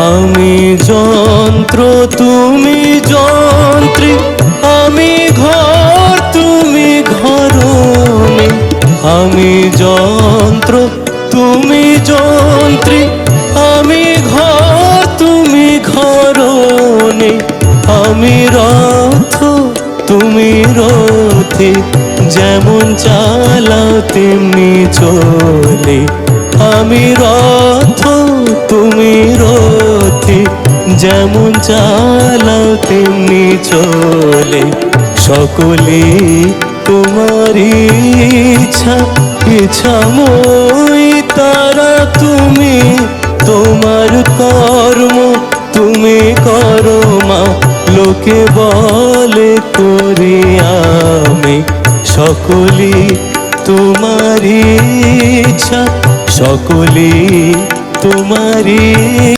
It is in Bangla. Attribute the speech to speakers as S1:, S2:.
S1: আমি যন্ত্র তুমি যন্ত্রী, আমি ঘর তুমি ঘরণী। আমি যন্ত্র তুমি যন্ত্রী, আমি ঘর তুমি ঘরণী। আমি রথ তুমি রথে, যেমন চালাও তেমনি চলে। আমি রথ তুমি রথে, যেমন চালাও তেমনি চলে। সকলে তোমারই ইচ্ছা, ইচ্ছাময়ী তারা তুমি। তোমার কর্ম তুমি করো মা, লোকে বলে করি আমি। সকলে তোমারই ইচ্ছা, সকলে তোমারই